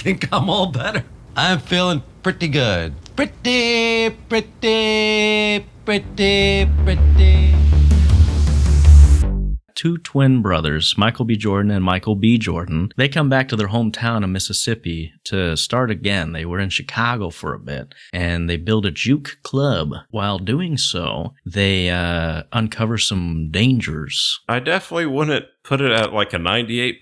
think I'm all better. I'm feeling pretty good. Pretty. Two twin brothers, Michael B. Jordan and Michael B. Jordan, they come back to their hometown of Mississippi to start again. They were in Chicago for a bit, and they build a juke club. While doing so, they uncover some dangers. I definitely wouldn't put it at like a 98%.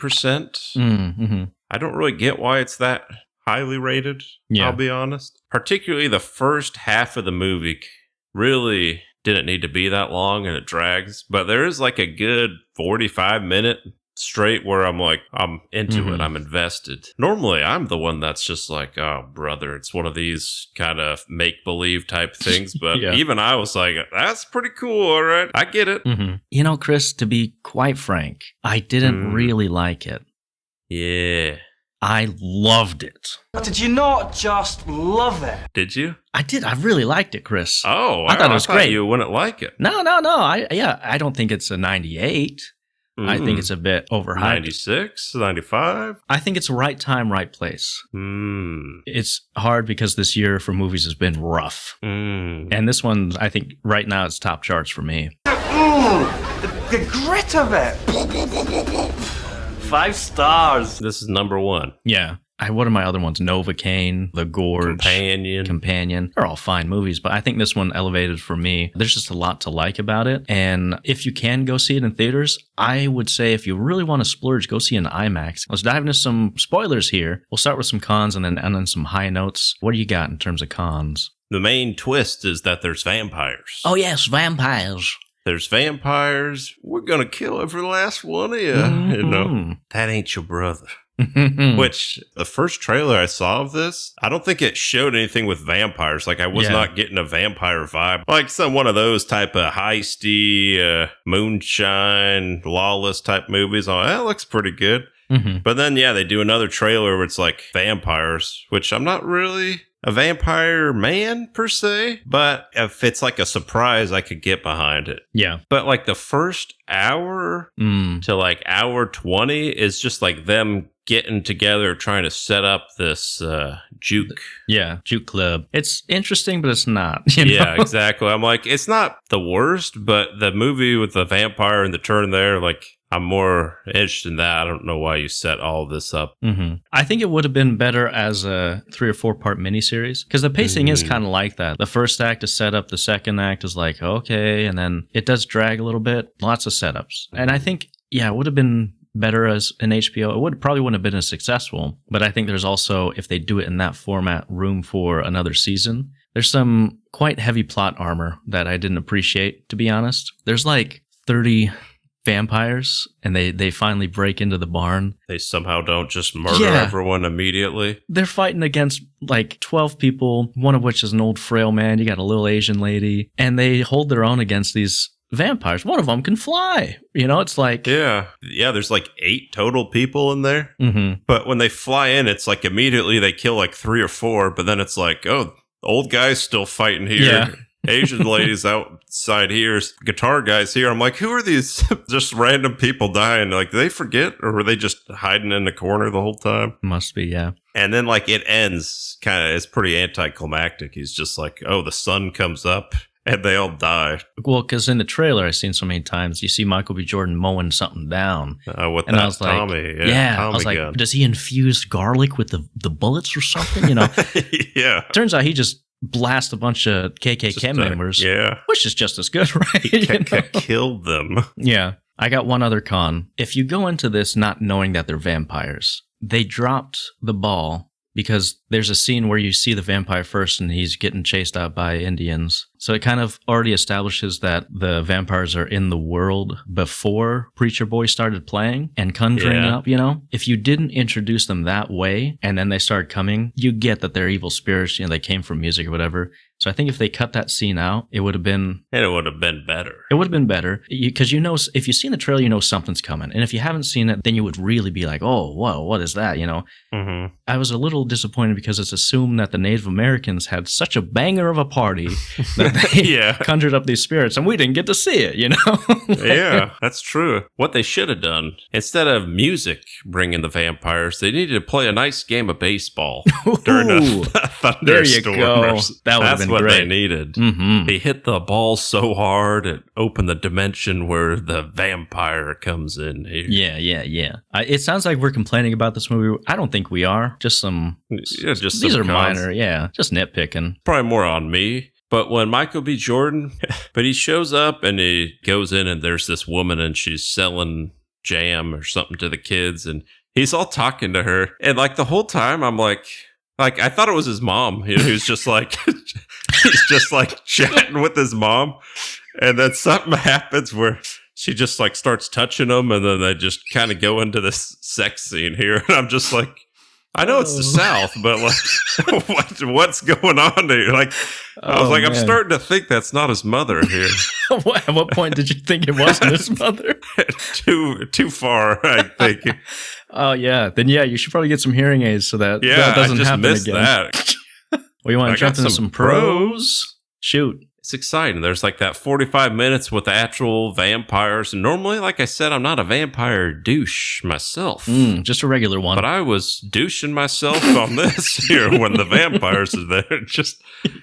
Mm-hmm. I don't really get why it's that highly rated, Yeah. I'll be honest. Particularly the first half of the movie really didn't need to be that long and it drags. But there is like a good 45-minute straight where I'm like, I'm into it. I'm invested. Normally, I'm the one that's just like, oh, brother, it's one of these kind of make-believe type things. But even I was like, that's pretty cool. All right. I get it. Mm-hmm. You know, Chris, to be quite frank, I didn't really like it. Yeah. I loved it. Did you not just love it? Did you? I did. I really liked it, Chris. Oh, I thought it was great. You wouldn't like it. No. I don't think it's a 98. I think it's a bit overhyped. 96, 95? I think it's right time, right place. It's hard because this year for movies has been rough. And this one, I think right now it's top charts for me. The grit of it. 5 stars. This is number 1. Yeah. What are my other ones? Novocaine, The Gorge, Companion. They're all fine movies, but I think this one elevated for me. There's just a lot to like about it. And if you can go see it in theaters, I would say if you really want to splurge, go see an IMAX. Let's dive into some spoilers here. We'll start with some cons and then some high notes. What do you got in terms of cons? The main twist is that there's vampires. Oh, yes, vampires. There's vampires. We're going to kill every last one of you. You know, that ain't your brother. Which, the first trailer I saw of this, I don't think it showed anything with vampires. Like, I was not getting a vampire vibe. Like one of those type of heisty, moonshine, lawless type movies. Oh, that looks pretty good. But then, they do another trailer where it's like vampires, which I'm not really a vampire man per se, but if it's like a surprise, I could get behind it. Yeah. But like the first hour to like hour 20 is just like them getting together, trying to set up this juke. Yeah, juke club. It's interesting, but it's not. You know? Yeah, exactly. I'm like, it's not the worst, but the movie with the vampire and the turn there, like, I'm more interested in that. I don't know why you set all this up. I think it would have been better as a 3 or 4 part miniseries because the pacing is kind of like that. The first act is set up, the second act is like, okay, and then it does drag a little bit. Lots of setups. And I think, it would have been better as an HBO. It probably wouldn't have been as successful, but I think there's also, if they do it in that format, room for another season. There's some quite heavy plot armor that I didn't appreciate, to be honest. There's like 30 vampires, and they finally break into the barn. They somehow don't just murder everyone immediately. They're fighting against like 12 people, one of which is an old frail man. You got a little Asian lady, and they hold their own against these vampires. One of them can fly. You know, it's like... Yeah, there's like 8 total people in there. But when they fly in, it's like immediately they kill like 3 or 4, but then it's like, oh, old guy's still fighting here. Yeah. Asian ladies outside here, guitar guys here. I'm like, who are these just random people dying? Like, did they forget, or were they just hiding in the corner the whole time? Must be, yeah. And then, like, it ends kind of, it's pretty anticlimactic. He's just like, oh, the sun comes up and they all die. Well, because in the trailer I've seen so many times, you see Michael B. Jordan mowing something down. With and that I was Tommy. Like, I was like, gun. Does he infuse garlic with the bullets or something? You know? Yeah. Turns out he just blast a bunch of KKK members. Which is just as good, right? He killed them. Yeah. I got one other con. If you go into this not knowing that they're vampires, they dropped the ball because there's a scene where you see the vampire first and he's getting chased out by Indians. So it kind of already establishes that the vampires are in the world before Preacher Boy started playing and conjuring up, you know? If you didn't introduce them that way and then they started coming, you get that they're evil spirits, you know, they came from music or whatever. So I think if they cut that scene out, it would have been... And it would have been better. It would have been better. Because if you've seen the trailer, you know something's coming. And if you haven't seen it, then you would really be like, oh, whoa, what is that, Mm-hmm. I was a little disappointed because it's assumed that the Native Americans had such a banger of a party that they conjured up these spirits, and we didn't get to see it, Yeah, that's true. What they should have done, instead of music bringing the vampires, they needed to play a nice game of baseball during a thunderstorm. There you go. That would have been what great. They needed. Mm-hmm. They hit the ball so hard it opened the dimension where the vampire comes in here. Yeah. It sounds like we're complaining about this movie. I don't think we are. Just some... These are minor, just nitpicking. Probably more on me. But when Michael B. Jordan, he shows up and he goes in and there's this woman and she's selling jam or something to the kids and he's all talking to her. And like the whole time I'm like I thought it was his mom. Who's just like, he's just like chatting with his mom. And then something happens where she just like starts touching him and then they just kind of go into this sex scene here. And I'm just like, I know it's the South, but like, what's going on here? Like, I was like, man. I'm starting to think that's not his mother here. At what point did you think it wasn't his mother? Too far, I think. Oh yeah, then you should probably get some hearing aids so that that doesn't happen again. That. Well, you want to jump into some pros? Shoot. It's exciting. There's like that 45 minutes with actual vampires. And normally, like I said, I'm not a vampire douche myself. Just a regular one. But I was douching myself on this here when the vampires are there.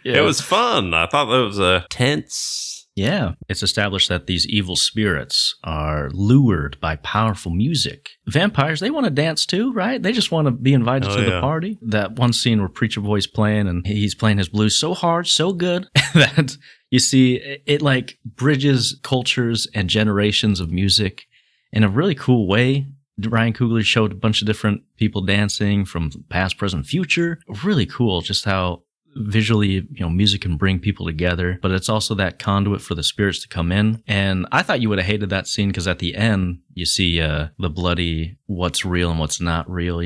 It was fun. I thought that was tense. Yeah. It's established that these evil spirits are lured by powerful music. Vampires, they want to dance too, right? They just want to be invited to the party. That one scene where Preacher Boy's playing and he's playing his blues so hard, so good that you see it like bridges cultures and generations of music in a really cool way. Ryan Coogler showed a bunch of different people dancing from past, present, future. Really cool just how visually, music can bring people together, but it's also that conduit for the spirits to come in. And I thought you would have hated that scene because at the end, you see the bloody what's real and what's not real,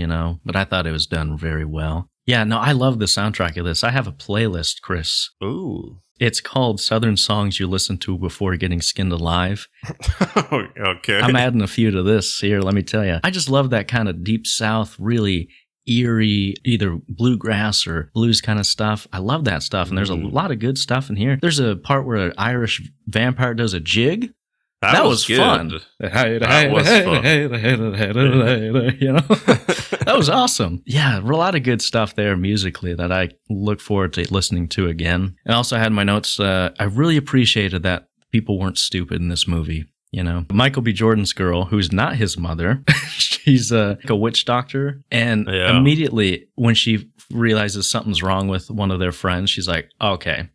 but I thought it was done very well. Yeah, no, I love the soundtrack of this. I have a playlist, Chris. Ooh. It's called Southern Songs You Listen to Before Getting Skinned Alive. Okay. I'm adding a few to this here, let me tell you. I just love that kind of deep South, really eerie, either bluegrass or blues kind of stuff. I love that stuff, and there's a lot of good stuff in here. There's a part where an Irish vampire does a jig. That was fun. That was fun. That was awesome. Yeah, a lot of good stuff there musically that I look forward to listening to again. And also I had in my notes, I really appreciated that people weren't stupid in this movie. Michael B. Jordan's girl, who's not his mother, she's a witch doctor. And immediately when she realizes something's wrong with one of their friends, she's like, okay,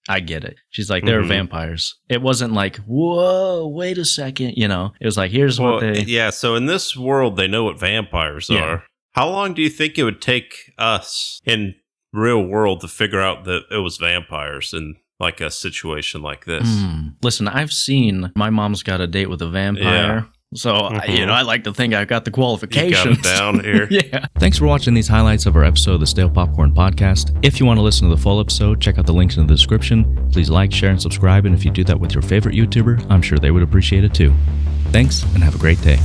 I get it. She's like, they're vampires. It wasn't like, whoa, wait a second. It was like, here's what they... Yeah, so in this world, they know what vampires are. How long do you think it would take us in real world to figure out that it was vampires and like a situation like this? Listen, I've seen My Mom's Got a Date with a Vampire. So, I like to think I've got the qualifications. You got it down here. Thanks for watching these highlights of our episode of the Stale Popcorn Podcast. If you want to listen to the full episode, check out the links in the description. Please like, share, and subscribe. And if you do that with your favorite YouTuber, I'm sure they would appreciate it too. Thanks, and have a great day.